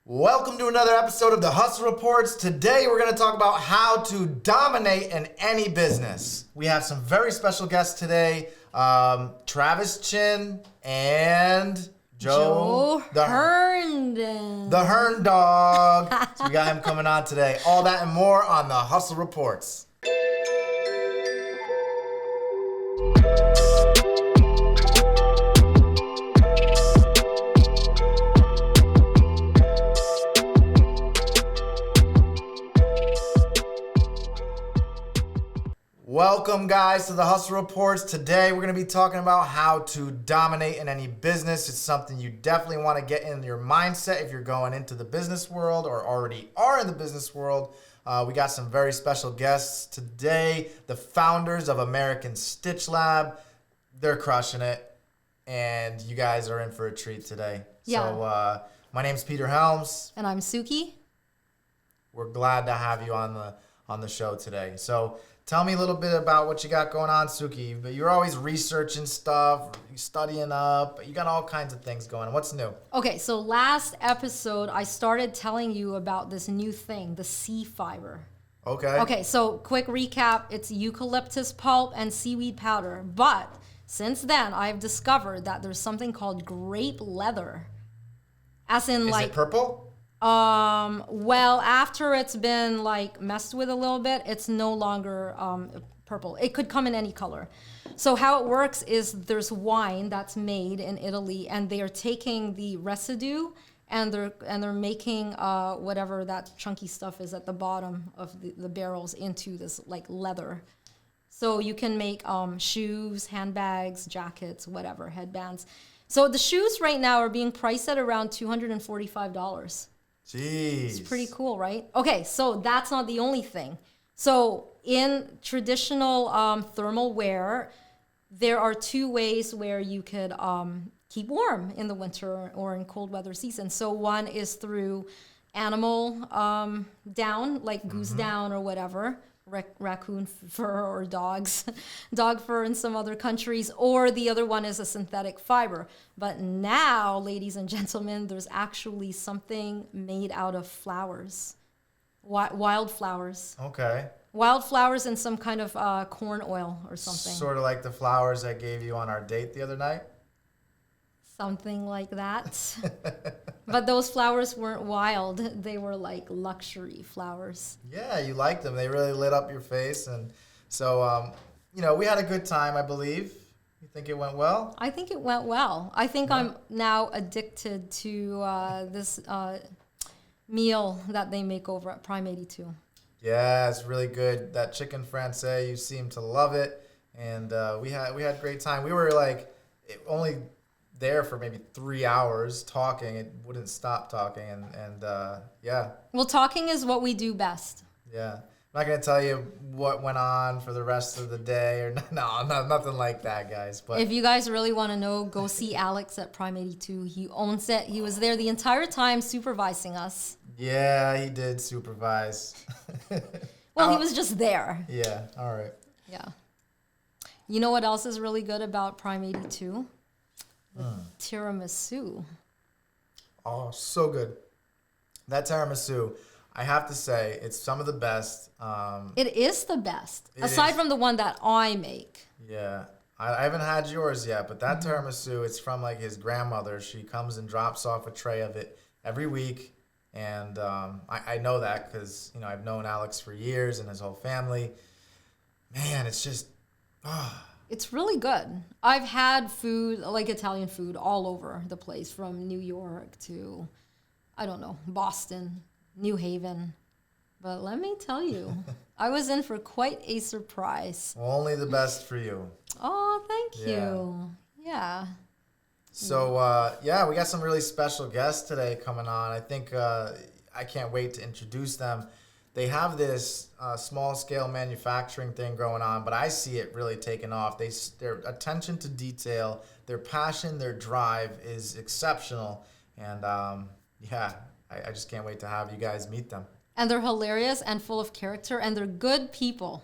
Welcome to another episode of the Hustle Reports. Today we're going to talk about how to dominate in any business. We have some very special guests today, Travis Chin and Joe Herndon. The Hern Dog. So we got him coming on today. All that and more on the Hustle Reports. Welcome guys to the Hustle Reports. Today we're going to be talking about how to dominate in any business. It's something you definitely want to get in your mindset if you're going into the business world or already are in the business world. We got some very special guests today, the founders of American Stitch Lab. They're crushing it and you guys are in for a treat today. Yeah. So my name's Peter Helms. And I'm Suki. We're glad to have you on the show today. So tell me a little bit about what you got going on, Suki. But you're always researching stuff, studying up. You got all kinds of things going on. What's new? Okay, so last episode, I started telling you about this new thing, the sea fiber. Okay. Okay, so quick recap. It's eucalyptus pulp and seaweed powder. But since then, I've discovered that there's something called grape leather. As in, Is it purple? Well, after it's been like messed with a little bit, it's no longer purple. It could come in any color. So how it works is there's wine that's made in Italy, and they are taking the residue and they're making whatever that chunky stuff is at the bottom of the barrels into this like leather. So you can make shoes, handbags, jackets, whatever, headbands. So the shoes right now are being priced at around $245. Jeez. It's pretty cool, right? Okay, so that's not the only thing. So in traditional thermal wear, there are two ways where you could keep warm in the winter or in cold weather season. So one is through animal down, like goose down or whatever, raccoon fur or dog fur in some other countries, or the other one is a synthetic fiber. But now, ladies and gentlemen, there's actually something made out of flowers, wildflowers. Okay. Wildflowers and some kind of corn oil or something. Sort of like the flowers I gave you on our date the other night? Something like that. But those flowers weren't wild. They were like luxury flowers. Yeah, you liked them. They really lit up your face. And so, we had a good time, I believe. You think it went well? I think it went well. I think I'm now addicted to this meal that they make over at Prime 82. Yeah, it's really good. That chicken francais, you seem to love it. And we had a great time. We were like only there for maybe 3 hours talking. It wouldn't stop talking, and yeah. Well, talking is what we do best. Yeah, I'm not gonna tell you what went on for the rest of the day, or nothing like that, guys. But if you guys really want to know, go see Alex at Prime 82. He owns it. He was there the entire time supervising us. Yeah, he did supervise. Well, he was just there. Yeah. All right. Yeah. You know what else is really good about Prime 82? Tiramisu. Oh, so good. That tiramisu, I have to say, it's some of the best. It is the best, aside from the one that I make. Yeah. I haven't had yours yet, but that tiramisu, it's from like his grandmother. She comes and drops off a tray of it every week. And I know that because, I've known Alex for years and his whole family. Man, it's just... It's really good. I've had food, like Italian food, all over the place, from New York to, I don't know, Boston, New Haven. But let me tell you, I was in for quite a surprise. Well, only the best for you. Oh, thank you. Yeah. So, we got some really special guests today coming on. I think I can't wait to introduce them. They have this small-scale manufacturing thing going on, but I see it really taking off. Their attention to detail, their passion, their drive is exceptional. And, I just can't wait to have you guys meet them. And they're hilarious and full of character, and they're good people.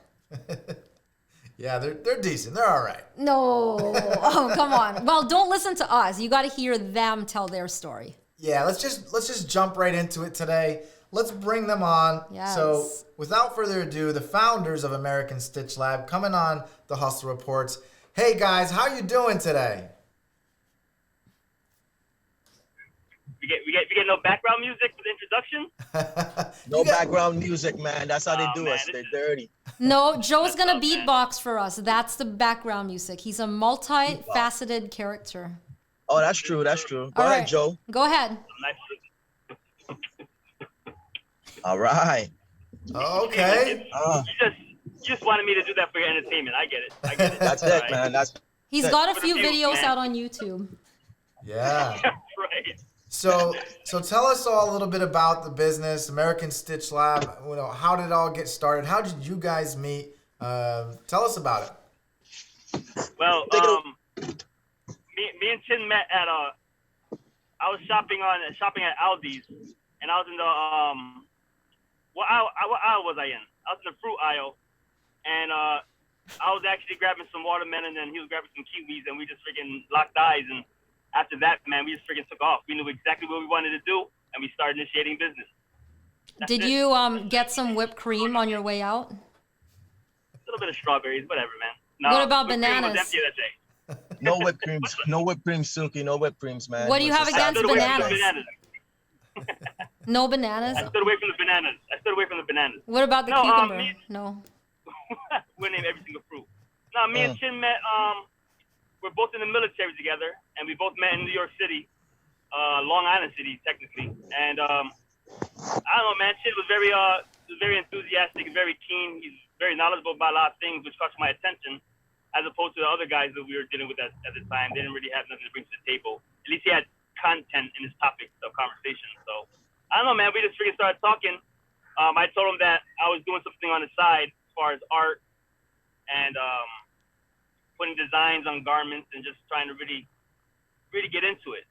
Yeah, they're decent. They're all right. No. Oh, come on. Well, don't listen to us. You got to hear them tell their story. Yeah, let's just jump right into it today. Let's bring them on. So, Yes. without further ado, the founders of American Stitch Lab coming on the Hustle Reports. Hey guys, how you doing today? We get no background music for the introduction. You No got background music, man. That's how they Oh do man, us. this They're is dirty. No, Joe's gonna up, man. beatbox for us. That's the background music. He's a multi-faceted character. Oh, that's true. That's true. Go All ahead, right, Joe. go ahead. nice. All right. okay. You just wanted me to do that for your entertainment. I get it. I get it. That's All it, right. man. That's He's it. got a For the few views, videos man. out on YouTube. Yeah. Right. So tell us all a little bit about the business, American Stitch Lab. You know, how did it all get started? How did you guys meet? Tell us about it. Well, Take it me and Chin met at I was shopping at Aldi's, and I was in the what aisle was I in? I was in the fruit aisle, and I was actually grabbing some watermelon, and he was grabbing some kiwis, and we just freaking locked eyes. And after that, man, we just freaking took off. We knew exactly what we wanted to do, and we started initiating business. Did it. you get some whipped cream on your way out? A little bit of strawberries, whatever, man. No, What about whipped cream was bananas? empty that day. No whipped creams. No whipped creams, Suki. No whipped creams, man. What do you have It's a against I stood away from the bananas? bananas. No bananas? I stood away from the bananas. What about the No, cucumber? No. We're named every single fruit. No, me and Chin met. We're both in the military together, and we both met in New York City, Long Island City, technically. And I don't know, man. Chin was very enthusiastic and very keen. He's very knowledgeable about a lot of things, which caught my attention, as opposed to the other guys that we were dealing with at the time. They didn't really have nothing to bring to the table. At least he had content in his topics of conversation. So I don't know, man. We just freaking started talking. I told him that I was doing something on the side as far as art and putting designs on garments and just trying to really get into it.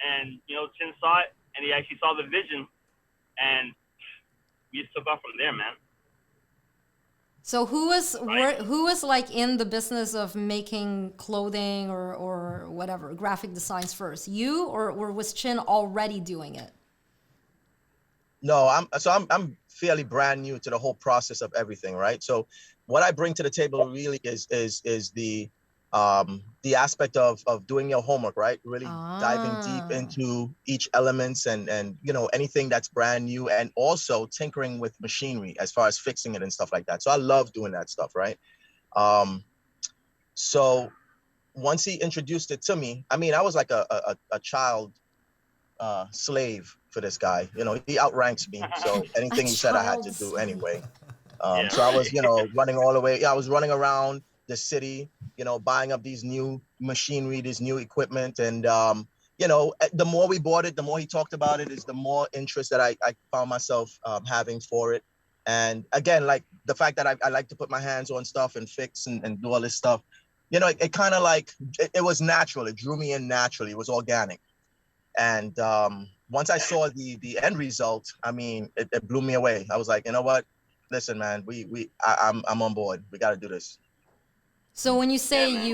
And, you know, Chin saw it, and he actually saw the vision, and we just took off from there, man. So who was like in the business of making clothing or whatever, graphic designs first? You or was Chin already doing it? No, I'm fairly brand new to the whole process of everything, right? So what I bring to the table really is the aspect of doing your homework, right? Really diving deep into each elements and you know, anything that's brand new, and also tinkering with machinery as far as fixing it and stuff like that. So I love doing that stuff, right? So once he introduced it to me, I mean, I was like a child slave for this guy. You know, he outranks me. So anything he said, I had to child do slave. anyway. Yeah. So I was, you know, running all the way. Yeah, I was running around the city, you know, buying up these new machinery, this new equipment. And, you know, the more we bought it, the more he talked about it, is the more interest that I found myself having for it. And again, like the fact that I like to put my hands on stuff and fix and do all this stuff, you know, it kind of like, it was natural. It drew me in naturally. It was organic. And once I saw the end result, I mean, it blew me away. I was like, you know what? Listen, man, I'm on board. We got to do this. So when you say Yeah, man.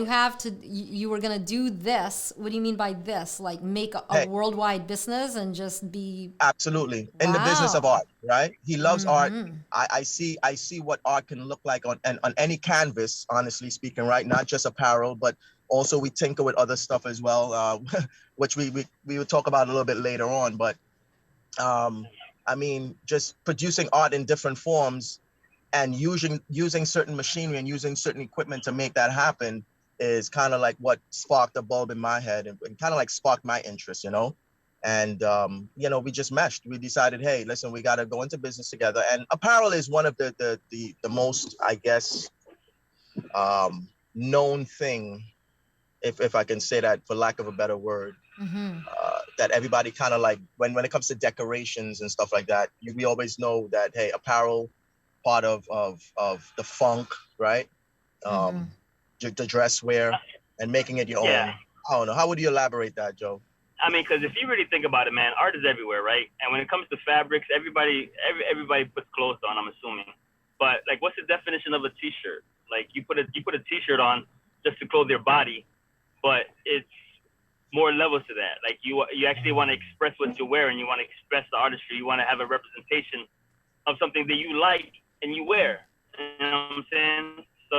you were gonna do this, what do you mean by this? Like make a Hey. worldwide business and just be Absolutely. In the business of art, right? He loves art. Mhm. I see what art can look like on any canvas, honestly speaking, right? Not just apparel, but also we tinker with other stuff as well, which we will talk about a little bit later on. But I mean, just producing art in different forms and using certain machinery and using certain equipment to make that happen is kind of like what sparked a bulb in my head and kind of like sparked my interest, you know. And you know, we just meshed. We decided, hey, listen, we got to go into business together. And apparel is one of the most, I guess, known thing, if I can say that, for lack of a better word, that everybody kind of like when it comes to decorations and stuff like that, we always know that, hey, apparel, part of the funk, right? The dress wear and making it your Yeah. own. I don't know. How would you elaborate that, Joe? I mean, because if you really think about it, man, art is everywhere, right? And when it comes to fabrics, everybody puts clothes on, I'm assuming. But like, what's the definition of a t-shirt? Like, you put a t-shirt on just to clothe your body, but it's more levels to that. Like you actually want to express what you wear, and you want to express the artistry. You want to have a representation of something that you like and you wear. You know what I'm saying? So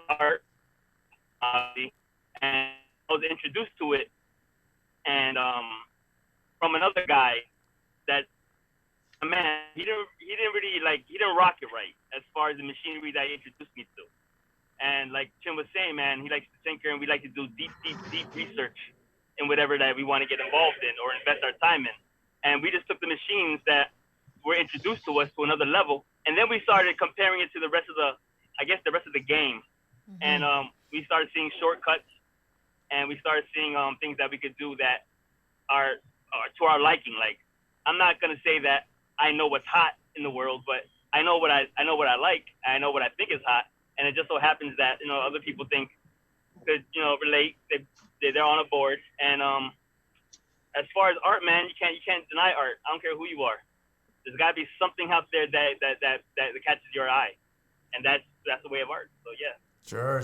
art, and I was introduced to it, and from another guy that, man, he didn't rock it right as far as the machinery that he introduced me to. And like Chin was saying, man, he likes to tinker, and we like to do deep research in whatever that we want to get involved in or invest our time in. And we just took the machines that were introduced to us to another level, and then we started comparing it to the rest of the game. Mm-hmm. And we started seeing shortcuts, and we started seeing things that we could do that are to our liking. Like, I'm not gonna say that I know what's hot in the world, but I know what I like. I know what I think is hot, and it just so happens that other people think could relate. They're on a board. And as far as art, man, you can't deny art. I don't care who you are. There's got to be something out there that catches your eye, and that's the way of art. So yeah. Sure.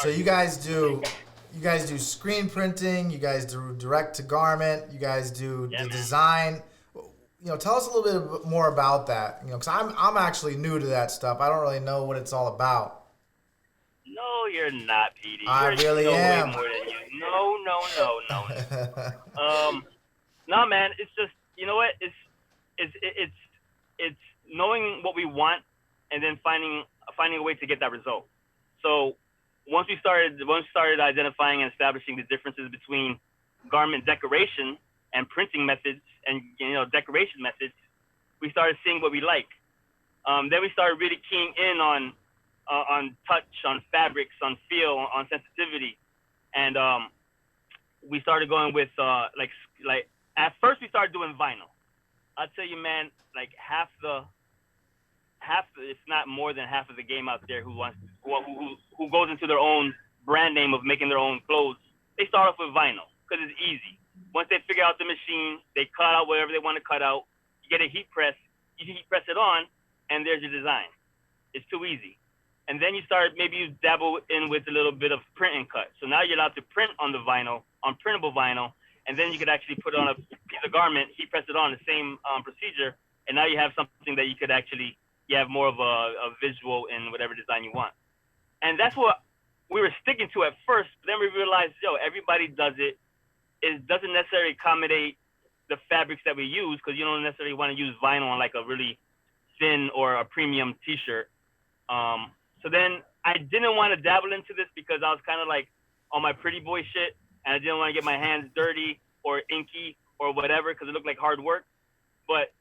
So you guys do screen printing. You guys do direct to garment. You guys do the design. Tell us a little bit more about that. Because I'm actually new to that stuff. I don't really know what it's all about. No, you're not, Petey. I really am. Way more than you. No. No, man. It's just what it's knowing what we want and then finding a way to get that result. So once we started identifying and establishing the differences between garment decoration and printing methods and decoration methods, we started seeing what we like. Then we started really keying in on touch, on fabrics, on feel, on sensitivity, and we started going with like at first we started doing vinyl. I'll tell you, man, like half the if not more than half of the game out there who goes into their own brand name of making their own clothes, they start off with vinyl because it's easy. Once they figure out the machine, they cut out whatever they want to cut out. You get a heat press, you heat press it on, and there's your design. It's too easy. And then maybe you dabble in with a little bit of print and cut. So now you're allowed to print on the vinyl, on printable vinyl, and then you could actually put it on a piece of garment, heat press it on, the same procedure, and now you have something that you could actually, you have more of a visual in whatever design you want. And that's what we were sticking to at first, but then we realized, everybody does it. It doesn't necessarily accommodate the fabrics that we use, because you don't necessarily want to use vinyl on like a really thin or a premium t-shirt. So then I didn't want to dabble into this because I was kind of like on my pretty boy shit, and I didn't want to get my hands dirty or inky or whatever because it looked like hard work. But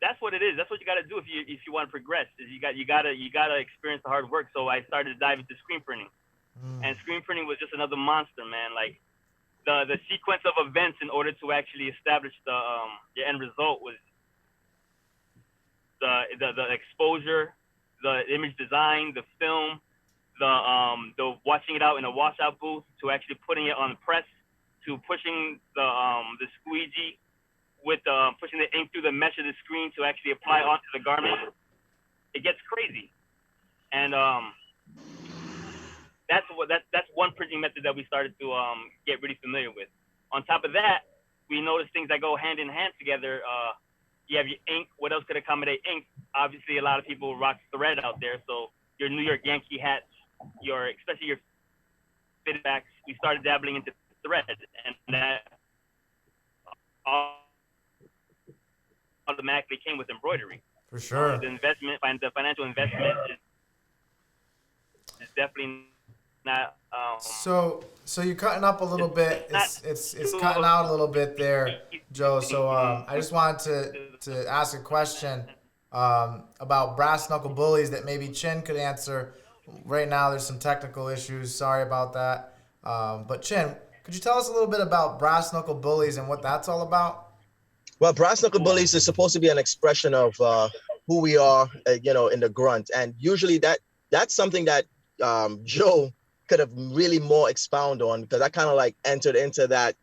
that's what it is. That's what you got to do if you want to progress. Is you got to experience the hard work. So I started to dive into screen printing, and screen printing was just another monster, man. Like the sequence of events in order to actually establish the end result was the exposure, the image design, the film, the watching it out in a washout booth, to actually putting it on the press, to pushing the squeegee with pushing the ink through the mesh of the screen to actually apply onto the garment. It gets crazy, and that's one printing method that we started to get really familiar with. On top of that, we noticed things that go hand in hand together. You have your ink. What else could accommodate ink? Obviously, a lot of people rock thread out there. So your New York Yankee hats, especially your fitted backs, we started dabbling into thread, and that automatically came with embroidery. For sure. The financial investment is definitely not. So you're cutting up a little bit. It's cutting out a little bit there, Joe. So I just wanted to ask a question about Brass Knuckle Bullies that maybe Chin could answer. Right now, there's some technical issues. Sorry about that. But Chin, could you tell us a little bit about Brass Knuckle Bullies and what that's all about? Well, Brass Knuckle Bullies is supposed to be an expression of who we are, in the grunt, and usually that's something that Joe could have really more expound on, because I kind of like entered into that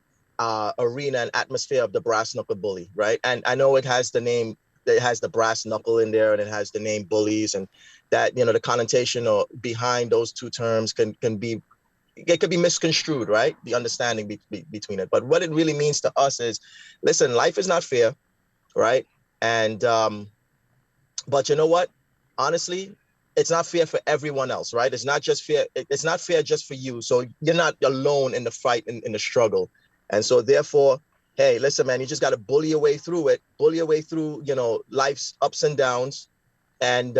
arena and atmosphere of the Brass Knuckle Bully, right? And I know it has the name, it has the brass knuckle in there, and it has the name Bullies, and that the connotation behind those two terms can be it could be misconstrued, right? The understanding between it. But what it really means to us is, listen, life is not fair, right? And but you know what? Honestly, it's not fair for everyone else, right? It's not just fair. It's not fair just for you. So you're not alone in the fight, in the struggle. And so therefore, hey, listen, man, you just got to bully your way through it, bully your way through, life's ups and downs, and,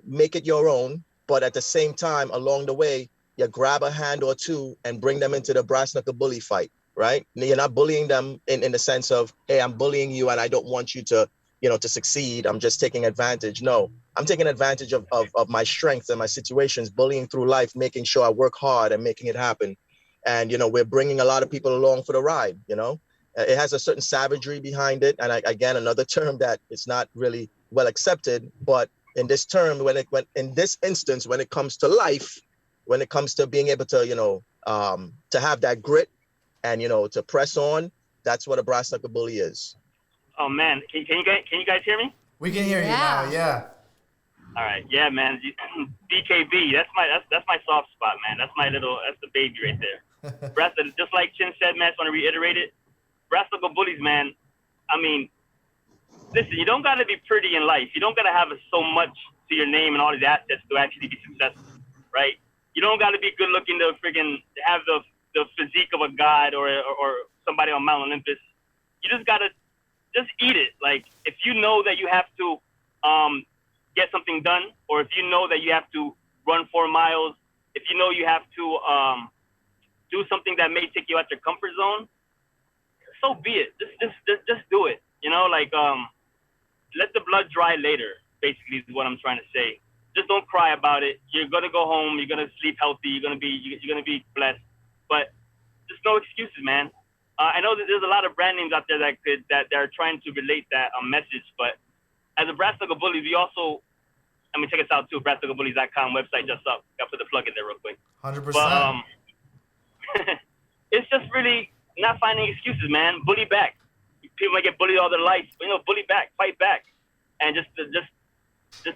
make it your own. But at the same time, along the way, you grab a hand or two and bring them into the brass knuckle bully fight, right? You're not bullying them in the sense of, hey, I'm bullying you and I don't want you to, to succeed. I'm just taking advantage. No, I'm taking advantage of my strengths and my situations, bullying through life, making sure I work hard and making it happen. And, we're bringing a lot of people along for the ride, It has a certain savagery behind it. And again, another term that it's not really well accepted. But in this term, in this instance, when it comes to life, when it comes to being able to, to have that grit and, to press on, that's what a brass knuckle bully is. Oh man, can you guys hear me? We can hear you now. Yeah. All right, yeah, man. BKB, that's my soft spot, man. That's the baby right there. Just like Chin said, man. I just want to reiterate it. Brass knuckle bullies, man. I mean, listen, you don't gotta be pretty in life. You don't gotta have so much to your name and all these assets to actually be successful, right? You don't gotta be good looking to friggin' have the physique of a god or somebody on Mount Olympus. You just gotta eat it. Like, if you know that you have to get something done, or if you know that you have to run 4 miles, if you know you have to do something that may take you out your comfort zone, so be it. Just do it. Let the blood dry later, basically, is what I'm trying to say. Just don't cry about it. You're gonna go home. You're gonna sleep healthy. You're gonna be blessed. But just no excuses, man. I know that there's a lot of brand names out there that are trying to relate that message. But as a brass knuckle bully, we also, check us out too. BrassKnuckleBullies.com website just up. Got to put the plug in there real quick. 100%. But it's just really not finding excuses, man. Bully back. People might get bullied all their life. Bully back, fight back, and just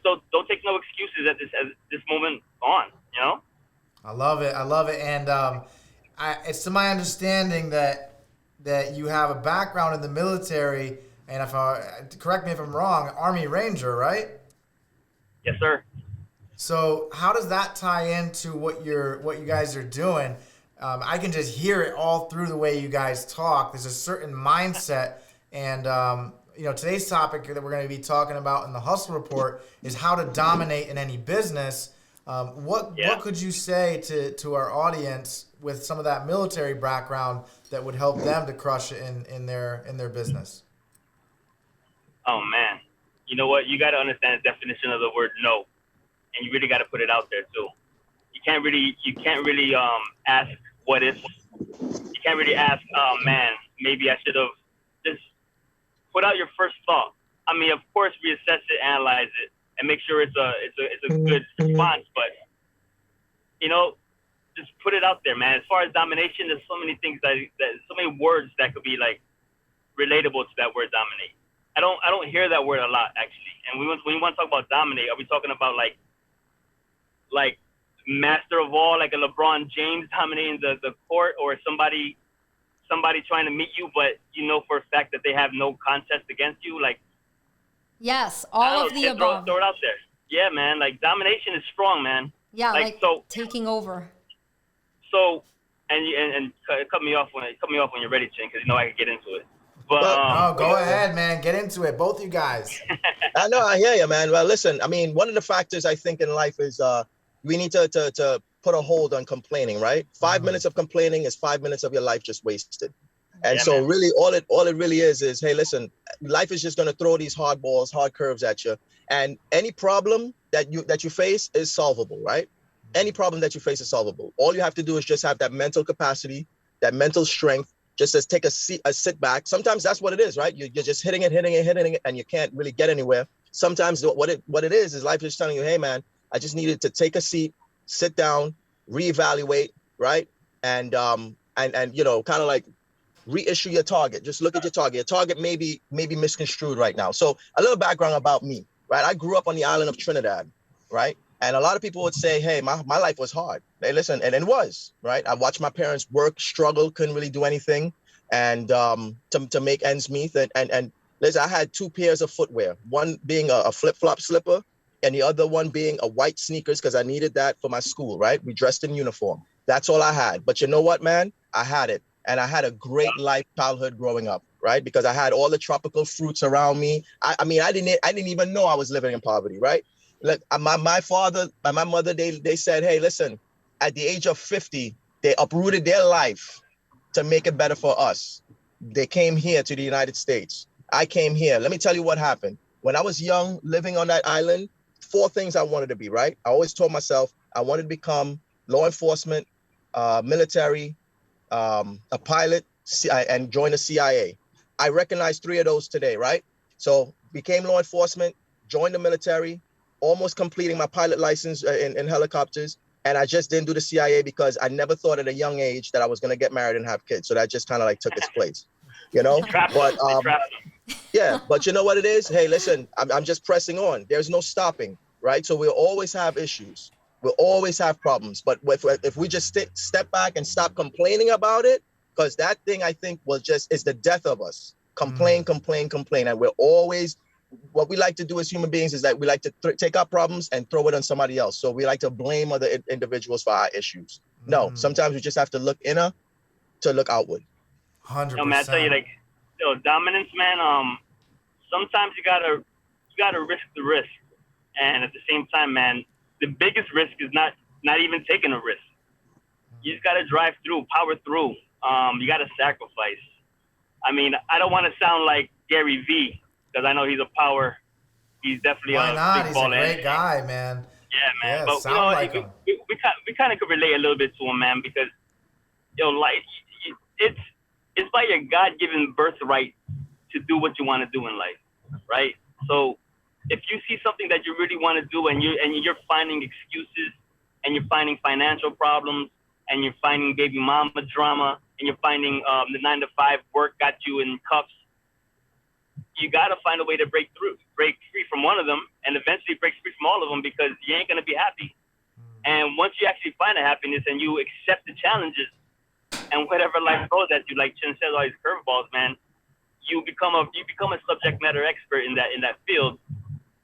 don't take no excuses at this moment on. I love it. And it's to my understanding that you have a background in the military, and correct me if I'm wrong, Army Ranger, right? Yes, sir. So how does that tie into what you guys are doing? I can just hear it all through the way you guys talk. There's a certain mindset, and today's topic that we're going to be talking about in the Hustle Report is how to dominate in any business. What could you say to our audience with some of that military background that would help them to crush it in their business? Oh man, you know what? You got to understand the definition of the word no, and you really got to put it out there too. You can't really ask what if. You can't really ask, oh man, maybe I should have. Just put out your first thought. Of course, reassess it, analyze it, and make sure it's a good response. But just put it out there, man. As far as domination, there's so many things so many words that could be like relatable to that word dominate. I don't hear that word a lot actually. And when we want to talk about dominate, are we talking about like master of all, like a LeBron James dominating the court, or somebody trying to meet you, but for a fact that they have no contest against you? Like, yes, all of the above. Throw it out there. Yeah, man. Like, domination is strong, man. Yeah, like taking over. So, and cut me off when you're ready, Chin, because I can get into it. But go ahead, man. Get into it, both you guys. I know, I hear you, man. Well, listen, one of the factors I think in life is we need to put a hold on complaining, right? 5 minutes of complaining is 5 minutes of your life just wasted. And so really all it really is, hey, listen, life is just going to throw these hard balls, hard curves at you. And any problem that you face is solvable, right? Any problem that you face is solvable. All you have to do is just have that mental capacity, that mental strength, just as take a sit back. Sometimes that's what it is, right? You're just hitting it, and you can't really get anywhere. Sometimes what it is life is telling you, hey, man, I just needed to take a seat, sit down, reevaluate, right? And kind of like reissue your target. Just look at your target. Your target may be misconstrued right now. So a little background about me, right? I grew up on the island of Trinidad, right? And a lot of people would say, hey, my life was hard. Hey, listen, and it was, right? I watched my parents work, struggle, couldn't really do anything, and to make ends meet. And listen, I had 2 pairs of footwear, one being a flip-flop slipper, and the other one being a white sneakers because I needed that for my school, right? We dressed in uniform. That's all I had. But you know what, man? I had it. And I had a great life childhood growing up, right? Because I had all the tropical fruits around me. I mean, I didn't even know I was living in poverty, right? Look, my father and my mother, they said, hey, listen, at the age of 50, they uprooted their life to make it better for us. They came here to the United States. I came here. Let me tell you what happened. When I was young, living on that island, 4 things I wanted to be, right? I always told myself I wanted to become law enforcement, military, a pilot, and join the CIA. I recognize 3 of those today, right? So became law enforcement, joined the military, almost completing my pilot license in helicopters. And I just didn't do the CIA because I never thought at a young age that I was going to get married and have kids. So that just kind of like took its place, you know? But yeah, but you know what it is? Hey, listen, I'm just pressing on. There's no stopping, right? So we'll always have issues. We'll always have problems. But if we just step back and stop complaining about it, because that thing I think is the death of us. Complain. And we're always, what we like to do as human beings is that we like to take our problems and throw it on somebody else. So we like to blame other individuals for our issues. No, sometimes we just have to look inner to look outward. 100%. No, man, I tell you, like, dominance, man. Sometimes you gotta risk the risk, and at the same time, man, the biggest risk is not even taking a risk. You just gotta drive through, power through. You gotta sacrifice. I mean, I don't want to sound like Gary V because I know he's he's definitely Why not? big He's a great engine. guy, man. Yeah, man. Yeah, But sound like him. we kind of could relate a little bit to him, man, because like it's by your God-given birthright to do what you want to do in life, right? So if you see something that you really want to do and you're finding excuses and you're finding financial problems and you're finding baby mama drama and you're finding the 9-to-5 work got you in cuffs, you got to find a way to break free from one of them, and eventually break free from all of them, because you ain't going to be happy. And once you actually find a happiness and you accept the challenges and whatever life throws at you, like Chin says, all these curveballs, man, you become a subject matter expert in that field,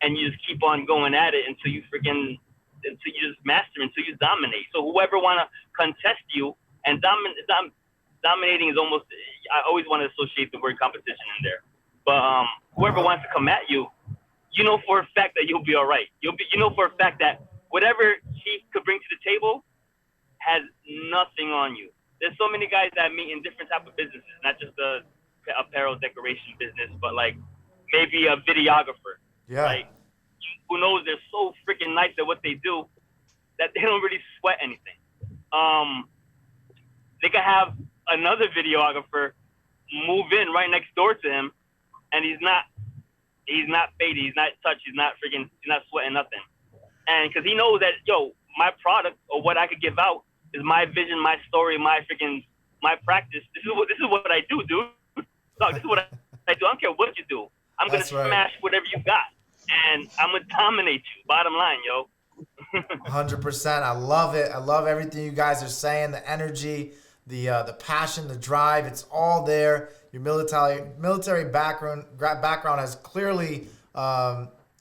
and you just keep on going at it until you just master, until you dominate. So whoever want to contest you, and dominating is almost, I always want to associate the word competition in there. But whoever wants to come at you, you know for a fact that you'll be all right. You know for a fact that whatever he could bring to the table has nothing on you. There's so many guys that I meet in different type of businesses, not just the apparel decoration business, but like maybe a videographer. Yeah. Right? Who knows they're so freaking nice at what they do that they don't really sweat anything. They could have another videographer move in right next door to him, and he's not faded, he's not touched, he's not sweating nothing. And because he knows that, my product or what I could give out is my vision, my story, my practice. This is what I do, dude. Look, this is what I do. I don't care what you do. I'm going to smash whatever you got, and I'm going to dominate you. Bottom line, yo. 100%. I love it. I love everything you guys are saying. The energy, the passion, the drive. It's all there. Your military background has clearly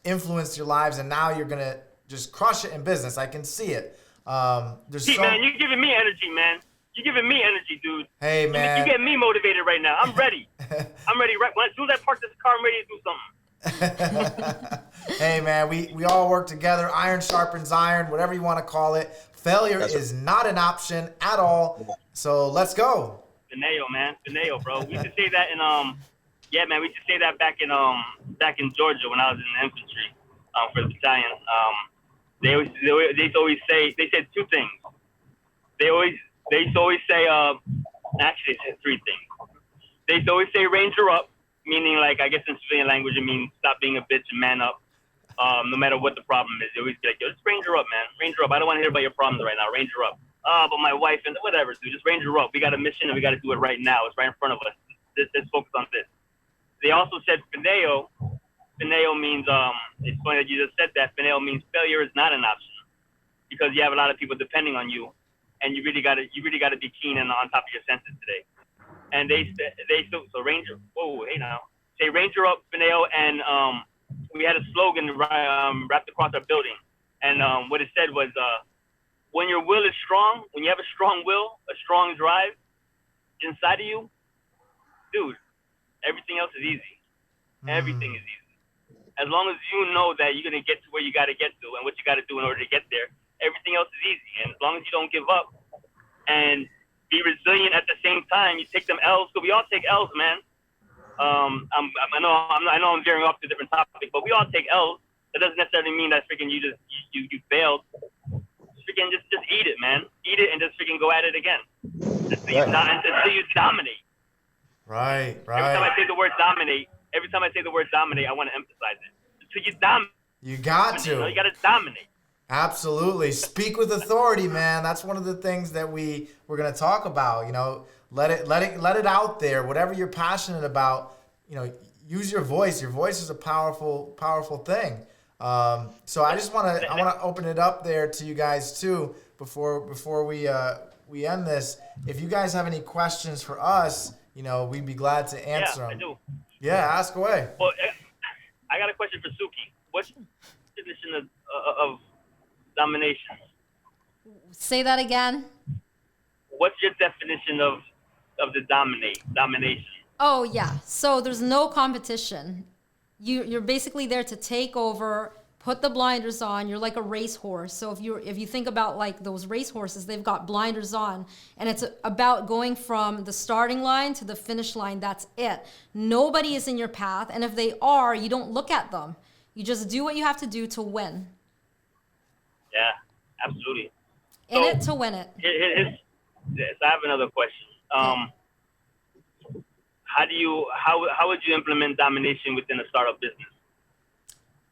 influenced your lives, and now you're gonna just crush it in business. I can see it. Man, you're giving me energy, man. You're giving me energy, dude. Hey, man. You get me motivated right now. I'm ready. I'm ready. Right as soon as I park this car, I'm ready to do something. Hey, man, we all work together. Iron sharpens iron, whatever you want to call it. Failure is not an option at all. So let's go. Fineo, man. Fineo, bro. We used to say that in we used to say that back in Georgia when I was in the infantry for the battalion. They said 2 things. They used to always say actually they said 3 things. They used to always say ranger up, meaning, like, I guess in civilian language it means stop being a bitch and man up. No matter what the problem is, they always be like, yo, just ranger up, man. Ranger up. I don't want to hear about your problems right now. Ranger up. But my wife and whatever, dude, just ranger up. We got a mission and we got to do it right now. It's right in front of us. Let's focus on this. They also said fineo. Fineo means, it's funny that you just said that. Fineo means failure is not an option. because you have a lot of people depending on you, and you really gotta be keen and on top of your senses today. And so Ranger, whoa, hey now, say Ranger up, Fineo, and we had a slogan wrapped across our building, and what it said was, when your will is strong, when you have a strong will, a strong drive inside of you, dude, everything else is easy. Everything is easy. As long as you know that you're going to get to where you got to get to and what you got to do in order to get there, everything else is easy. And as long as you don't give up and be resilient at the same time, you take them L's, because we all take L's, man. I know I'm veering off to a different topic, but we all take L's. That doesn't necessarily mean that freaking you failed. Freaking just eat it, man. Eat it and just freaking go at it again. Until you dominate. Right. Every time I say the word dominate, I want to emphasize it. Until you dominate. You got to. You got to dominate. Absolutely. Speak with authority, man. That's one of the things that we're going to talk about. Let it out there. Whatever you're passionate about, use your voice. Your voice is a powerful thing. So I want to open it up there to you guys too before we end this. If you guys have any questions for us, we'd be glad to answer them. I do. Yeah, ask away. Well, I got a question for Suki. What's the definition of domination? Say that again. What's your definition of the domination? Oh yeah. So there's no competition. You're basically there to take over, put the blinders on. You're like a racehorse. So if you think about like those racehorses, they've got blinders on, and it's about going from the starting line to the finish line. That's it. Nobody is in your path, and if they are, you don't look at them. You just do what you have to do to win. Yeah, absolutely. In it to win it. So I have another question. How would you implement domination within a startup business?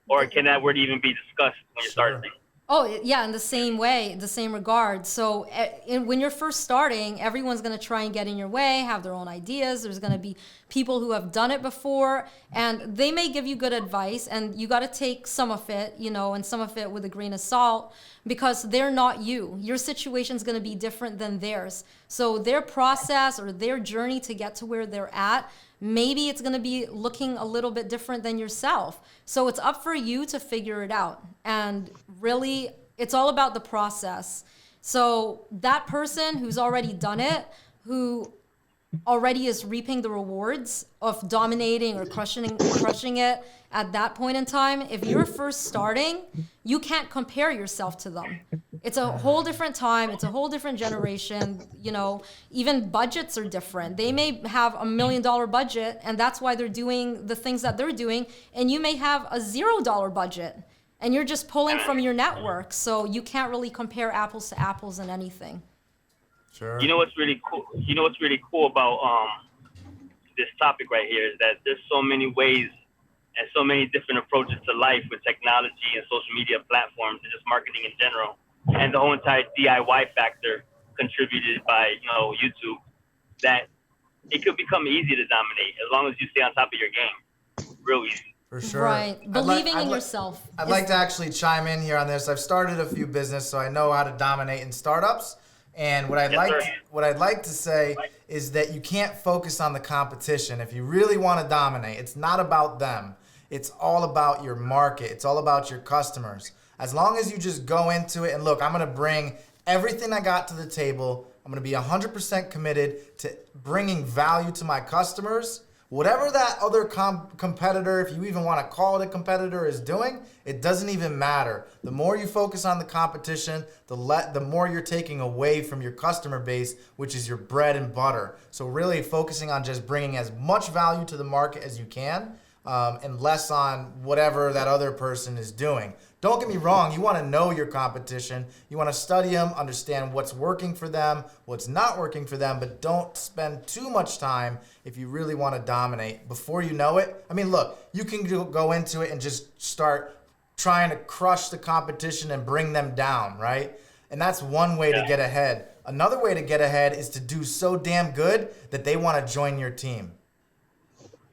Or can that word even be discussed when you're starting? Oh, yeah, in the same way, the same regard. So when you're first starting, everyone's going to try and get in your way, have their own ideas. There's going to be people who have done it before, and they may give you good advice, and you got to take some of it, and some of it with a grain of salt, because they're not you. Your situation's going to be different than theirs. So their process or their journey to get to where they're at, maybe it's going to be looking a little bit different than yourself. So it's up for you to figure it out. And really, it's all about the process. So that person who's already done it, who already is reaping the rewards of dominating or crushing it at that point in time, if you're first starting, you can't compare yourself to them. It's a whole different time. It's a whole different generation. Even budgets are different. They may have $1 million budget, and that's why they're doing the things that they're doing. And you may have a $0 budget, and you're just pulling from your network. So you can't really compare apples to apples in anything. Sure. You know what's really cool about this topic right here is that there's so many ways and so many different approaches to life with technology and social media platforms and just marketing in general. And the whole entire DIY factor contributed by, YouTube, that it could become easy to dominate as long as you stay on top of your game. Real easy. For sure. Right. Believing in yourself. I'd like to actually chime in here on this. I've started a few businesses, so I know how to dominate in startups. And what I'd like to say is that you can't focus on the competition. If you really want to dominate, it's not about them. It's all about your market. It's all about your customers. As long as you just go into it and look, I'm going to bring everything I got to the table. I'm going to be 100% committed to bringing value to my customers. Whatever that other competitor, if you even want to call it a competitor, is doing, it doesn't even matter. The more you focus on the competition, the more you're taking away from your customer base, which is your bread and butter. So really focusing on just bringing as much value to the market as you can, and less on whatever that other person is doing. Don't get me wrong, you want to know your competition. You want to study them, understand what's working for them, what's not working for them, but don't spend too much time if you really want to dominate. Before you know it, look, you can go into it and just start trying to crush the competition and bring them down, right? And that's one way to get ahead. Another way to get ahead is to do so damn good that they want to join your team.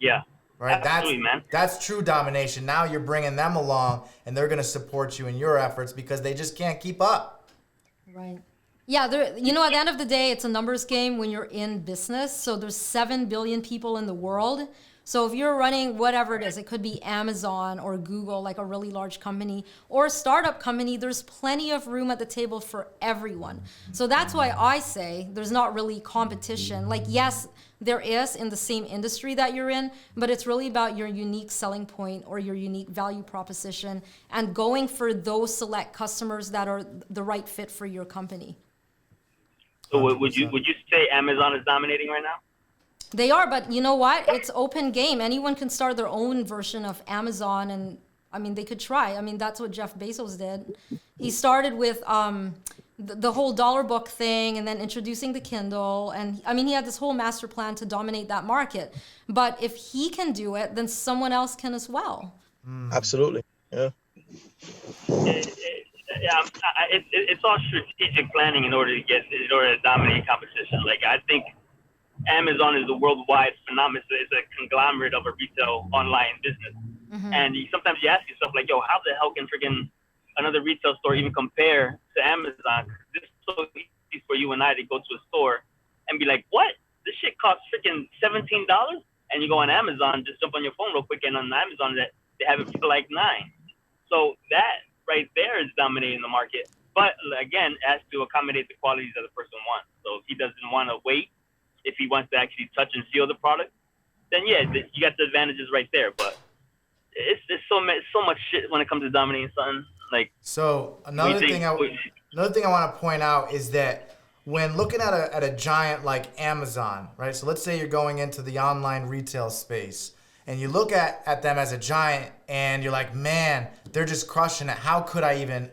Yeah. Right, absolutely, man. That's true domination. Now you're bringing them along, and they're going to support you in your efforts because they just can't keep up. Right. Yeah, at the end of the day, it's a numbers game when you're in business. So there's 7 billion people in the world. So if you're running whatever it is, it could be Amazon or Google, like a really large company, or a startup company, there's plenty of room at the table for everyone. So that's why I say there's not really competition. Like, yes, there is in the same industry that you're in, but it's really about your unique selling point or your unique value proposition and going for those select customers that are the right fit for your company. So would you say Amazon is dominating right now? They are, but you know what? It's open game. Anyone can start their own version of Amazon, and I mean, they could try. I mean, that's what Jeff Bezos did. He started with the whole dollar book thing, and then introducing the Kindle, and I mean, he had this whole master plan to dominate that market. But if he can do it, then someone else can as well. Absolutely, yeah. Yeah, it's all strategic planning in order to dominate competition. Like, I think Amazon is a worldwide phenomenon. It's a conglomerate of a retail online business. Mm-hmm. And sometimes you ask yourself, like, yo, how the hell can freaking another retail store even compare to Amazon? This is so easy for you and I to go to a store and be like, what? This shit costs freaking $17? And you go on Amazon, just jump on your phone real quick, and on Amazon that they have it for like $9. So that right there is dominating the market. But again, it has to accommodate the qualities that the person wants. So if he doesn't want to wait, if he wants to actually touch and feel the product, then yeah, you got the advantages right there. But it's so much shit when it comes to dominating something. Like, so another thing I want to point out is that when looking at a giant like Amazon, right? So let's say you're going into the online retail space and you look at them as a giant and you're like, man, they're just crushing it. How could I even,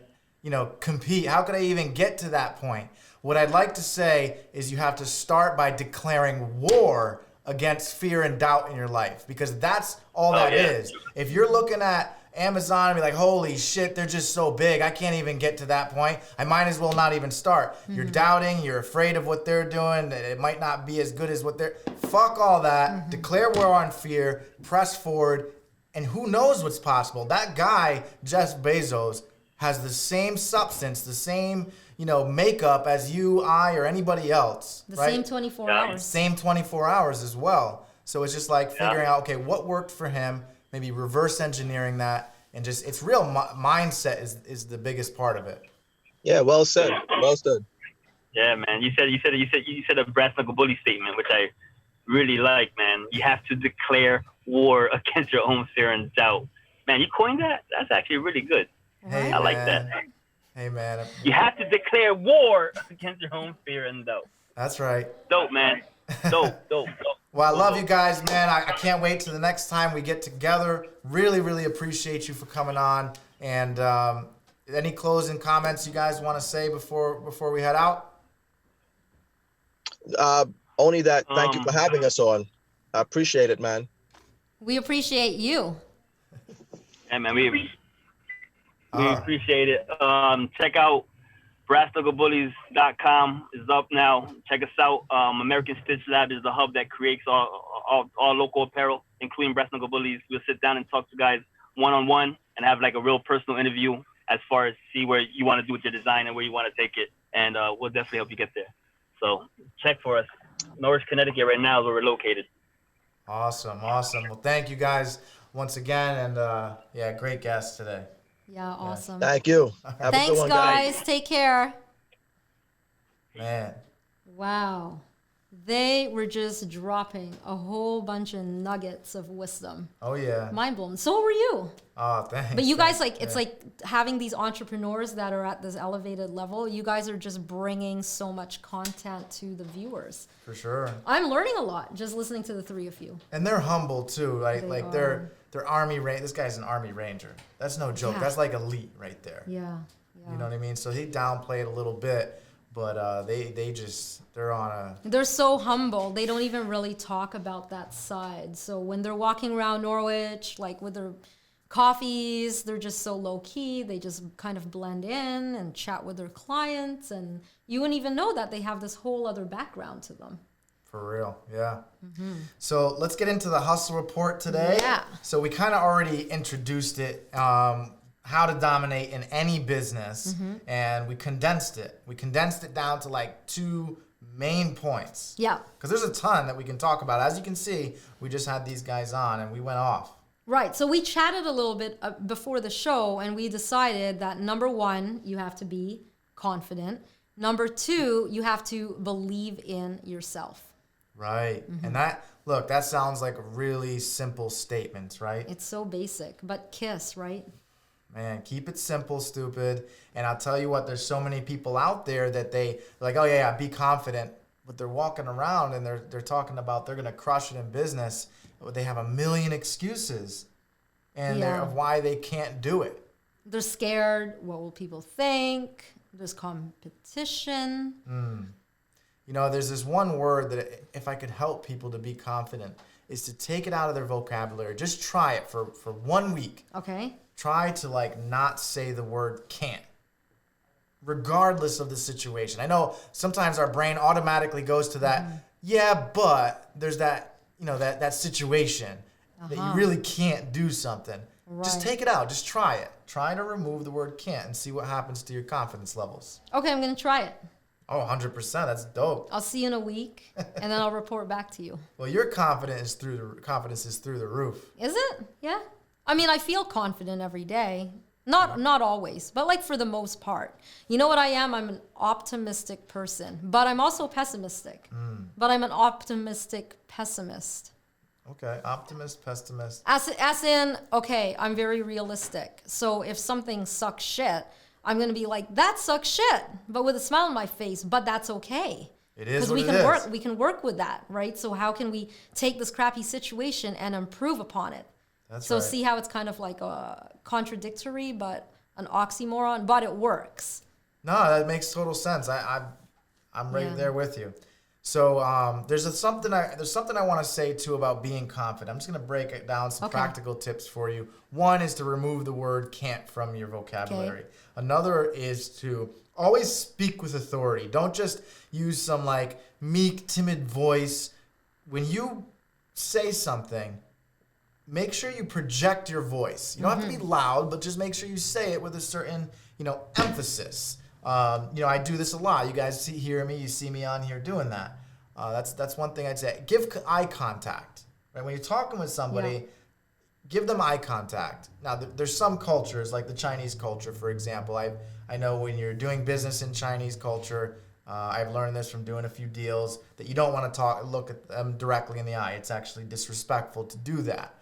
compete? How could I even get to that point? What I'd like to say is you have to start by declaring war against fear and doubt in your life, because that's all that is. If you're looking at Amazon and be like, holy shit, they're just so big, I can't even get to that point, I might as well not even start. Mm-hmm. You're doubting, you're afraid of what they're doing, it might not be as good as what they're... Fuck all that. Mm-hmm. Declare war on fear, press forward, and who knows what's possible. That guy, Jeff Bezos, has the same substance, the same... makeup as you, I, or anybody else. The right? same 24 hours. Same 24 hours as well. So it's just like figuring out, okay, what worked for him, maybe reverse engineering that, and just, it's real mindset is the biggest part of it. Yeah, well said. Well said. Yeah, man. You said a brass knuckle bully statement, which I really like, man. You have to declare war against your own fear and doubt. Man, you coined that? That's actually really good. Hey, I like that. Hey, man. You have to declare war against your own fear and doubt. That's right. Dope, man. Dope. Well, I love you guys, man. I can't wait till the next time we get together. Really, really appreciate you for coming on. And any closing comments you guys want to say before we head out? Only that thank you for having us on. I appreciate it, man. We appreciate you. Yeah, man. We appreciate it. Check out BrassKnuckleBullies.com is up now. Check us out. American Stitch Lab is the hub that creates all local apparel, including Brass Knuckle Bullies. We'll sit down and talk to guys one-on-one and have like a real personal interview as far as see where you want to do with your design and where you want to take it. And we'll definitely help you get there. So check for us. Norwich, Connecticut right now is where we're located. Awesome. Well, thank you guys once again. And great guest today. Yeah, awesome. Thank you. Thanks, guys. Take care. Man. Wow. They were just dropping a whole bunch of nuggets of wisdom. Oh, yeah. Mind blown. So were you. Oh, thanks. But you guys, it's like having these entrepreneurs that are at this elevated level. You guys are just bringing so much content to the viewers. For sure. I'm learning a lot just listening to the three of you. And they're humble, too. Right? They're Army Ranger. This guy's an Army Ranger. That's no joke. Yeah. That's like elite right there. Yeah. You know what I mean? So he downplayed a little bit, but they're on a... They're so humble. They don't even really talk about that side. So when they're walking around Norwich, like with their coffees, they're just so low key. They just kind of blend in and chat with their clients, and you wouldn't even know that they have this whole other background to them. For real, yeah. Mm-hmm. So let's get into the hustle report today. Yeah. So we kind of already introduced it. How how to dominate in any business, and we condensed it. We condensed it down to like 2 main points. Yeah. Because there's a ton that we can talk about. As you can see, we just had these guys on and we went off. Right. So we chatted a little bit before the show, and we decided that number 1, you have to be confident. Number 2, you have to believe in yourself. Right. And that sounds like really simple statements, right? It's so basic, but KISS, right? Man, keep it simple, stupid. And I'll tell you what, there's so many people out there that they like, oh yeah, be confident, but they're walking around and they're talking about they're gonna crush it in business. But they have a million excuses and they're of why they can't do it. They're scared. What will people think? There's competition. You know, there's this one word that if I could help people to be confident is to take it out of their vocabulary. Just try it for 1 week. Okay. Try to like not say the word can't, regardless of the situation. I know sometimes our brain automatically goes to that, yeah, but there's that, you know, that situation that you really can't do something. Right. Just take it out. Just try it. Try to remove the word can't and see what happens to your confidence levels. Okay, I'm going to try it. Oh, 100%. That's dope. I'll see you in a week, and then I'll report back to you. Well, your confidence is through the roof. Is it? Yeah. I mean, I feel confident every day. Not always, but like for the most part. You know what I am? I'm an optimistic person, but I'm also pessimistic. But I'm an optimistic pessimist. Okay, optimist, pessimist. As in, okay, I'm very realistic. So if something sucks shit, I'm going to be like, that sucks shit, but with a smile on my face, but that's okay. It is what we it can is. work. We can work with that, right? So how can we take this crappy situation and improve upon it? That's so right. see how it's kind of like a contradictory, but an oxymoron, but it works. No, that makes total sense. I'm right there with you. So there's something I want to say too about being confident. I'm just gonna break it down, some practical tips for you. One is to remove the word can't from your vocabulary. Okay. Another is to always speak with authority. Don't just use some like meek, timid voice. When you say something, make sure you project your voice. You don't have to be loud, but just make sure you say it with a certain, emphasis. I do this a lot. You guys hear me. You see me on here doing that. That's one thing I'd say. Give eye contact. Right? When you're talking with somebody, give them eye contact. Now, there's some cultures, like the Chinese culture, for example. I know when you're doing business in Chinese culture, I've learned this from doing a few deals, that you don't want to look at them directly in the eye. It's actually disrespectful to do that.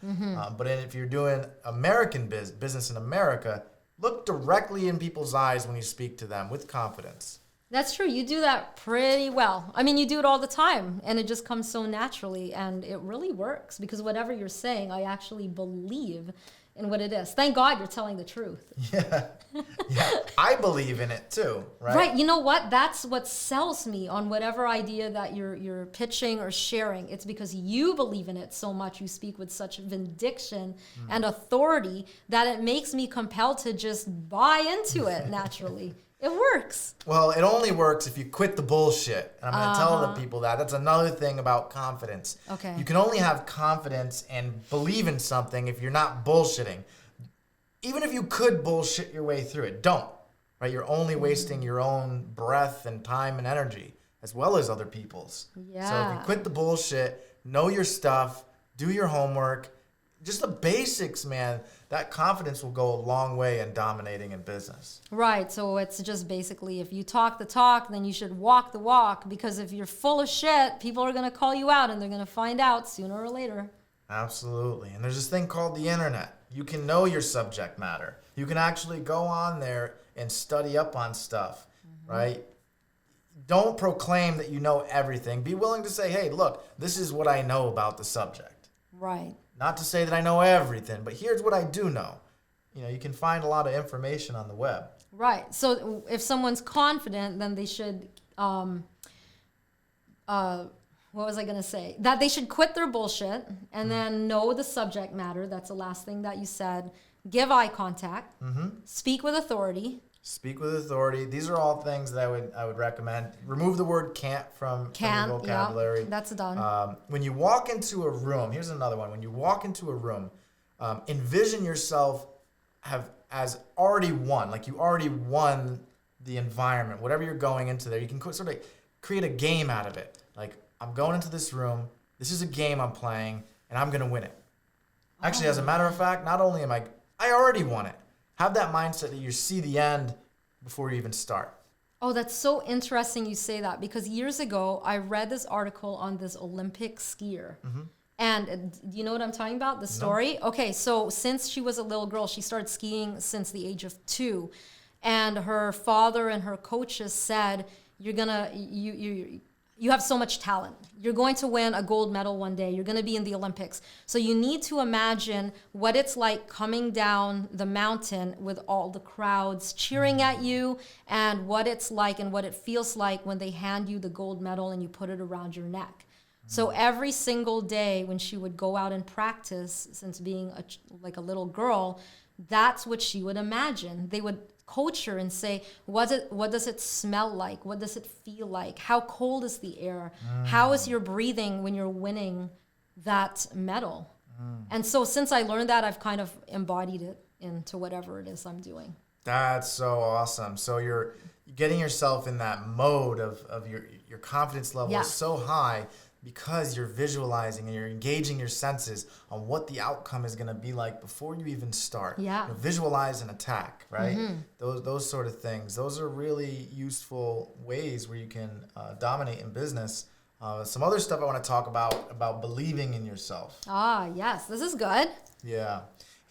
But if you're doing American business in America, look directly in people's eyes when you speak to them with confidence. That's true. You do that pretty well. I mean, you do it all the time, and it just comes so naturally, and it really works because whatever you're saying, I actually believe in what it is. Thank God you're telling the truth. Yeah. I believe in it too, right? Right. You know what? That's what sells me on whatever idea that you're pitching or sharing. It's because you believe in it so much. You speak with such vindication and authority that it makes me compelled to just buy into it naturally. It works. Well, it only works if you quit the bullshit. And I'm going to tell the people that. That's another thing about confidence. Okay. You can only have confidence and believe in something if you're not bullshitting. Even if you could bullshit your way through it, don't. Right? You're only wasting your own breath and time and energy, as well as other people's. Yeah. So if you quit the bullshit, know your stuff, do your homework, just the basics, man, that confidence will go a long way in dominating in business. Right. So it's just basically if you talk the talk, then you should walk the walk, because if you're full of shit, people are going to call you out and they're going to find out sooner or later. Absolutely. And there's this thing called the internet. You can know your subject matter. You can actually go on there and study up on stuff, right? Don't proclaim that you know everything. Be willing to say, hey, look, this is what I know about the subject. Right. Not to say that I know everything, but here's what I do know. You can find a lot of information on the web. Right. So if someone's confident, then they should, what was I going to say? That they should quit their bullshit and then know the subject matter. That's the last thing that you said. Give eye contact. Speak with authority. Speak with authority. These are all things that I would recommend. Remove the word can't from your vocabulary. Yeah, that's done. When you walk into a room, here's another one. When you walk into a room, envision yourself as already won. Like you already won the environment. Whatever you're going into there, you can sort of create a game out of it. Like, I'm going into this room. This is a game I'm playing, and I'm going to win it. Actually, as a matter of fact, not only am I already won it. Have that mindset that you see the end before you even start. Oh, that's so interesting you say that, because years ago I read this article on this Olympic skier. And do you know what I'm talking about? The story? No. Okay, so since she was a little girl, she started skiing since the age of 2. And her father and her coaches said, you have so much talent. You're going to win a gold medal one day. You're going to be in the Olympics. So you need to imagine what it's like coming down the mountain with all the crowds cheering at you, and what it's like and what it feels like when they hand you the gold medal and you put it around your neck. So every single day when she would go out and practice, since being like a little girl, that's what she would imagine. They would coach her and say, what does it smell like? What does it feel like? How cold is the air? How is your breathing when you're winning that medal? And so since I learned that, I've kind of embodied it into whatever it is I'm doing. That's so awesome. So you're getting yourself in that mode of your confidence level is so high because you're visualizing and you're engaging your senses on what the outcome is going to be like before you even start. Yeah. Visualize an attack, right? Those sort of things. Those are really useful ways where you can dominate in business. Some other stuff I want to talk about believing in yourself. Ah, yes. This is good. Yeah.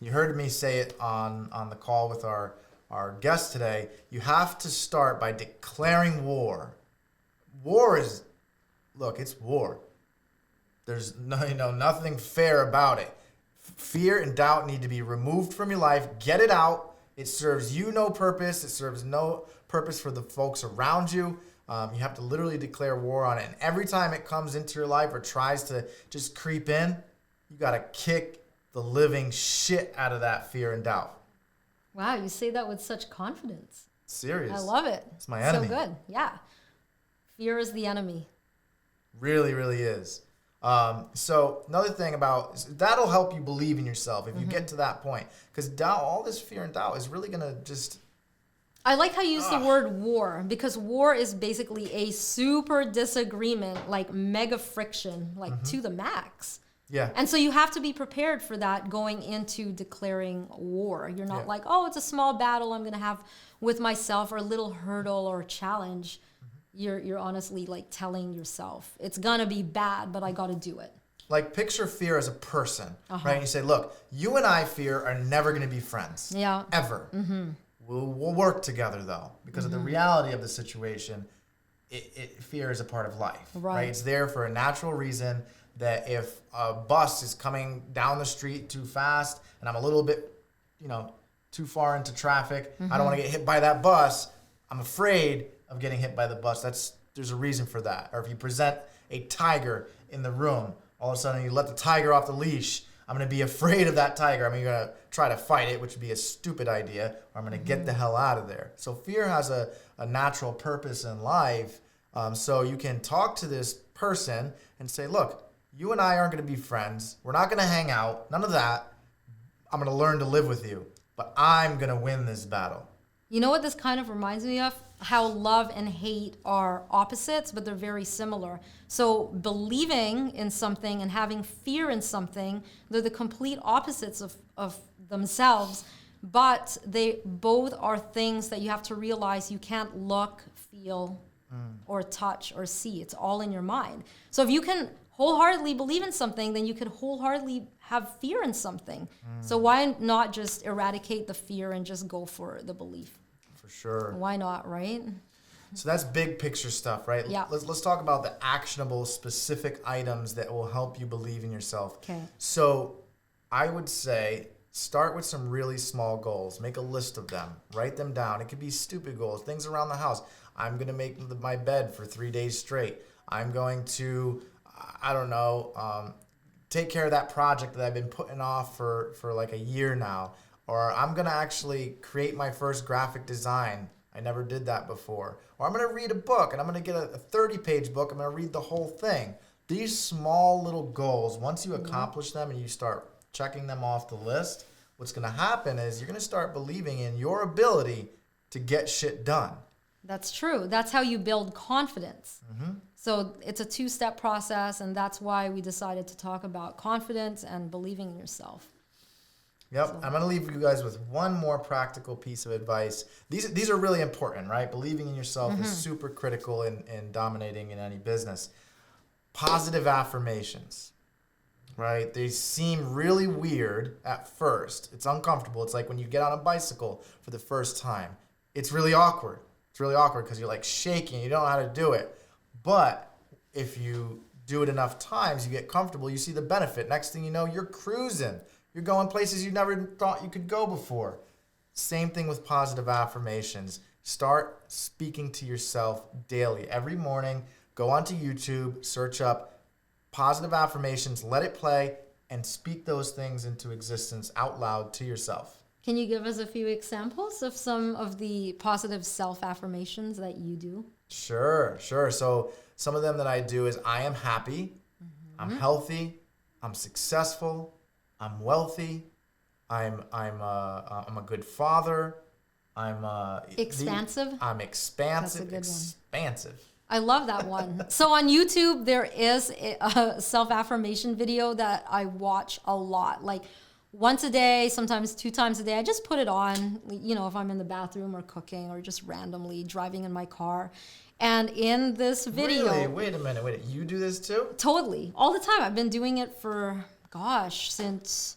You heard me say it on the call with our guest today. You have to start by declaring war. War is, look, it's war. There's nothing fair about it. Fear and doubt need to be removed from your life. Get it out. It serves you no purpose. It serves no purpose for the folks around you. You have to literally declare war on it. And every time it comes into your life or tries to just creep in, you got to kick the living shit out of that fear and doubt. Wow, you say that with such confidence. Serious. I love it. It's my enemy. So good. Yeah. Fear is the enemy. Really, really is. So another thing that'll help you believe in yourself if you get to that point, because doubt, all this fear and doubt is really gonna just. I like how you use the word war, because war is basically a super disagreement, like mega friction, like to the max. Yeah. And so you have to be prepared for that going into declaring war. You're not like, oh, it's a small battle I'm gonna have with myself, or a little hurdle or challenge. You're honestly like telling yourself it's gonna be bad, but I gotta do it. Like, picture fear as a person, right? And you say, look, you and I, fear, are never gonna be friends. Yeah. Ever. We'll work together though, because of the reality of the situation. Fear is a part of life, right? It's there for a natural reason, that if a bus is coming down the street too fast and I'm a little bit, too far into traffic, I don't want to get hit by that bus. I'm afraid of getting hit by the bus. There's a reason for that. Or if you present a tiger in the room, all of a sudden you let the tiger off the leash, I'm going to be afraid of that tiger. I'm going to try to fight it, which would be a stupid idea, or I'm going to get the hell out of there. So fear has a natural purpose in life. So you can talk to this person and say, look, you and I aren't going to be friends. We're not going to hang out. None of that. I'm going to learn to live with you, but I'm going to win this battle. You know what this kind of reminds me of? How love and hate are opposites, but they're very similar. So believing in something and having fear in something, they're the complete opposites of themselves, but they both are things that you have to realize you can't look, feel, or touch or see. It's all in your mind. So if you can wholeheartedly believe in something, then you could wholeheartedly have fear in something. So why not just eradicate the fear and just go for the belief? For sure. Why not, right? So that's big picture stuff, right? Yeah. Let's talk about the actionable, specific items that will help you believe in yourself. Okay. So I would say start with some really small goals. Make a list of them. Write them down. It could be stupid goals, things around the house. I'm going to make my bed for 3 days straight. I'm going to, take care of that project that I've been putting off for like a year now. Or I'm going to actually create my first graphic design. I never did that before. Or I'm going to read a book, and I'm going to get a 30-page book. I'm going to read the whole thing. These small little goals, once you accomplish them and you start checking them off the list, what's going to happen is you're going to start believing in your ability to get shit done. That's true. That's how you build confidence. So it's a 2-step process, and that's why we decided to talk about confidence and believing in yourself. Yep. I'm going to leave you guys with one more practical piece of advice. These are really important, right? Believing in yourself is super critical in dominating in any business. Positive affirmations, right? They seem really weird at first. It's uncomfortable. It's like when you get on a bicycle for the first time. It's really awkward. It's really awkward because you're like shaking. You don't know how to do it. But if you do it enough times, you get comfortable. You see the benefit. Next thing you know, you're cruising. You're going places you never thought you could go before. Same thing with positive affirmations. Start speaking to yourself daily. Every morning, go onto YouTube, search up positive affirmations, let it play, and speak those things into existence out loud to yourself. Can you give us a few examples of some of the positive self-affirmations that you do? Sure. So some of them that I do is I am happy, I'm healthy, I'm successful, I'm wealthy, I'm a good father, I'm expansive. I'm expansive. That's a good one. Expansive. I love that one. So on YouTube, there is a self-affirmation video that I watch a lot. Like once a day, sometimes 2 times a day. I just put it on, you know, if I'm in the bathroom or cooking or just randomly driving in my car. And in this video... Really? Wait a minute. You do this too? Totally. All the time. I've been doing it for, since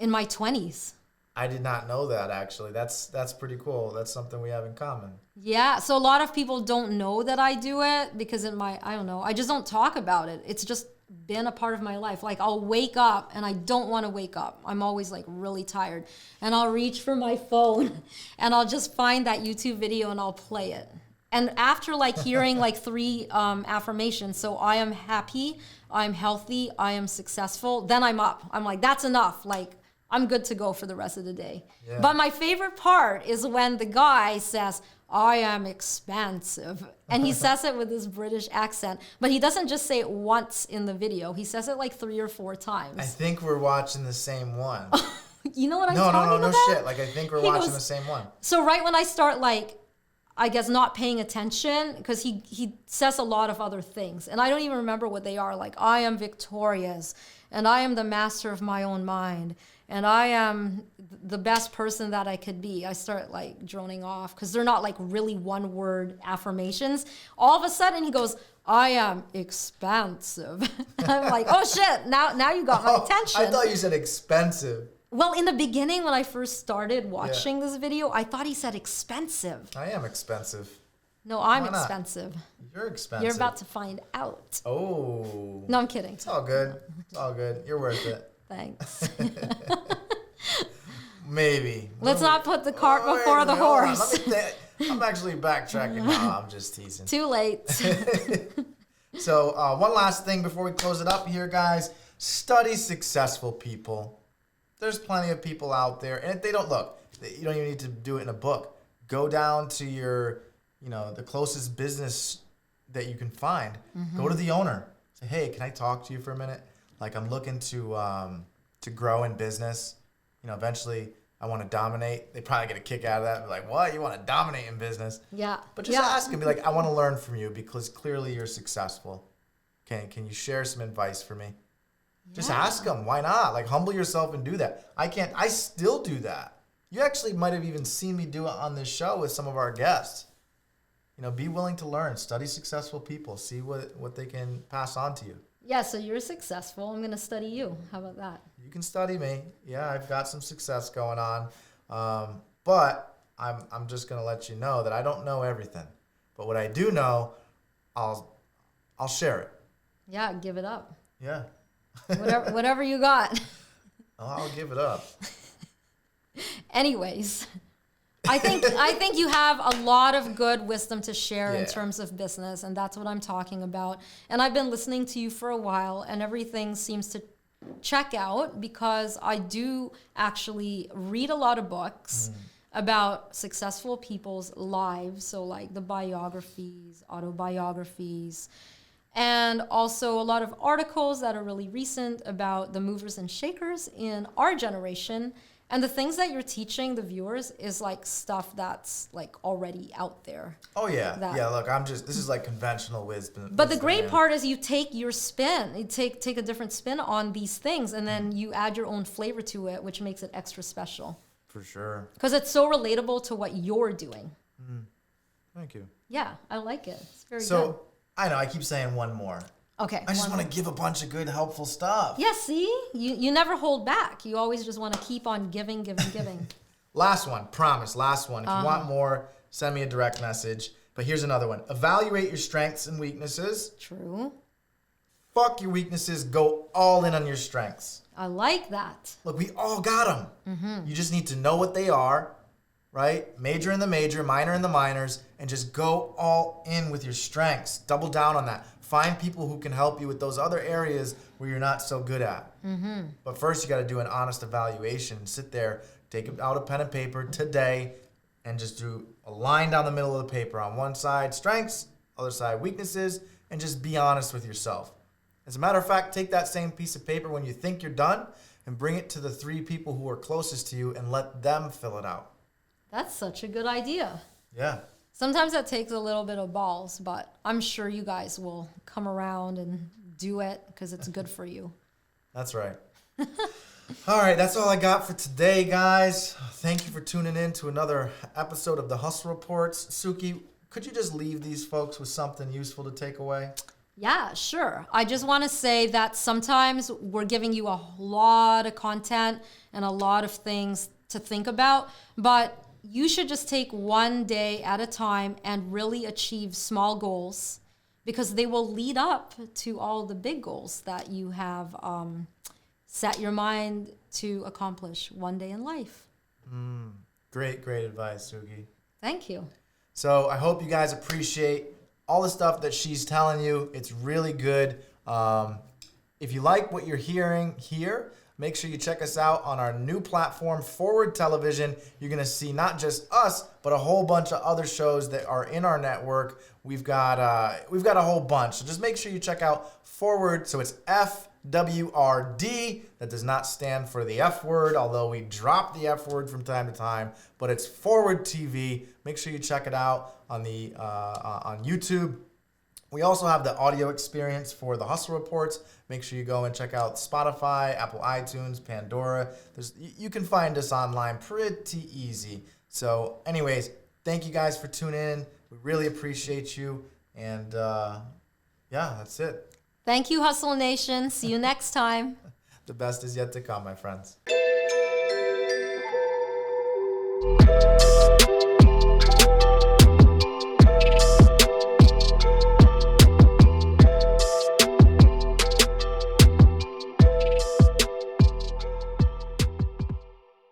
in my 20s. I did not know that, actually. That's pretty cool. That's something we have in common. Yeah, so a lot of people don't know that I do it because I don't know, I just don't talk about it. It's just been a part of my life. Like I'll wake up and I don't want to wake up. I'm always like really tired. And I'll reach for my phone and I'll just find that YouTube video and I'll play it. And after like hearing like 3 affirmations, so I am happy, I'm healthy, I am successful, then I'm up. I'm like, that's enough. Like, I'm good to go for the rest of the day. Yeah. But my favorite part is when the guy says, I am expansive. And he says it with this British accent. But he doesn't just say it once in the video. He says it like 3 or 4 times. I think we're watching the same one. You know what I'm talking about? No shit. Like, I think we're watching the same one. So right when I start, like, I guess not paying attention, because he says a lot of other things. And I don't even remember what they are. Like, I am victorious. And I am the master of my own mind. And I am the best person that I could be. I start like droning off because they're not like really 1-word affirmations. All of a sudden he goes, I am expansive. And I'm like, oh shit, now you got my attention. I thought you said expensive. Well, in the beginning when I first started watching this video, I thought he said expensive. I am expensive. No, I'm expensive. You're expensive. You're about to find out. Oh. No, I'm kidding. It's all good. It's all good. You're worth it. Thanks. Let's Let's not put the cart before the horse. I'm actually backtracking now. I'm just teasing. Too late. So one last thing before we close it up here, guys. Study successful people. There's plenty of people out there. And if they don't look, you don't even need to do it in a book. Go down to your, the closest business that you can find. Mm-hmm. Go to the owner. Say, hey, can I talk to you for a minute? Like, I'm looking to grow in business. Eventually I want to dominate. They probably get a kick out of that. Be like, what? You want to dominate in business? Yeah. But just ask them. Be like, I want to learn from you because clearly you're successful. Can you share some advice for me? Yeah. Just ask them. Why not? Like, humble yourself and do that. I still do that. You actually might have even seen me do it on this show with some of our guests. Be willing to learn. Study successful people. See what they can pass on to you. Yeah, so you're successful. I'm going to study you. How about that? You can study me. Yeah, I've got some success going on. But I'm just going to let you know that I don't know everything. But what I do know, I'll share it. Yeah, give it up. Yeah. Whatever you got. I'll give it up. Anyways, I think you have a lot of good wisdom to share in terms of business, and that's what I'm talking about. And I've been listening to you for a while, and everything seems to check out because I do actually read a lot of books about successful people's lives, so like the biographies, autobiographies, and also a lot of articles that are really recent about the movers and shakers in our generation. And the things that you're teaching the viewers is like stuff that's like already out there. Oh yeah, That- yeah. Look, this is like conventional wisdom. But the great man. part is you take your spin, you take a different spin on these things, and then you add your own flavor to it, which makes it extra special. For sure. Because it's so relatable to what you're doing. Thank you. Yeah, I like it. It's very good. So I know I keep saying one more. Okay. I just one want to give a bunch of good, helpful stuff. Yeah, see? You never hold back. You always just want to keep on giving, giving. Last one, promise. Last one. If you want more, send me a direct message. But here's another one. Evaluate your strengths and weaknesses. True. Fuck your weaknesses. Go all in on your strengths. I like that. Look, we all got them. You just need to know what they are, right? Major in the major, minor in the minors, and just go all in with your strengths. Double down on that. Find people who can help you with those other areas where you're not so good at. But first, you got to do an honest evaluation. Sit there, take out a pen and paper today, and just do a line down the middle of the paper. On one side, strengths, other side, weaknesses, and just be honest with yourself. As a matter of fact, take that same piece of paper when you think you're done and bring it to the 3 people who are closest to you and let them fill it out. That's such a good idea. Yeah. Sometimes that takes a little bit of balls, but I'm sure you guys will come around and do it because it's good for you. That's right. All right, that's all I got for today, guys. Thank you for tuning in to another episode of the Hustle Reports. Suki, could you just leave these folks with something useful to take away? Yeah, sure. I just want to say that sometimes we're giving you a lot of content and a lot of things to think about, but you should just take one day at a time and really achieve small goals because they will lead up to all the big goals that you have set your mind to accomplish one day in life. Great advice, Suki. Thank you. So I hope you guys appreciate all the stuff that she's telling you. It's really good. If you like what you're hearing here, make sure you check us out on our new platform, Forward Television. You're going to see not just us, but a whole bunch of other shows that are in our network. We've got a whole bunch. So just make sure you check out Forward. So it's FWRD. That does not stand for the F word, although we drop the F word from time to time. But it's Forward TV. Make sure you check it out on on YouTube. We also have the audio experience for the Hustle Reports. Make sure you go and check out Spotify, Apple iTunes, Pandora. You can find us online pretty easy. So anyways, thank you guys for tuning in. We really appreciate you. And yeah, that's it. Thank you, Hustle Nation. See you next time. The best is yet to come, my friends.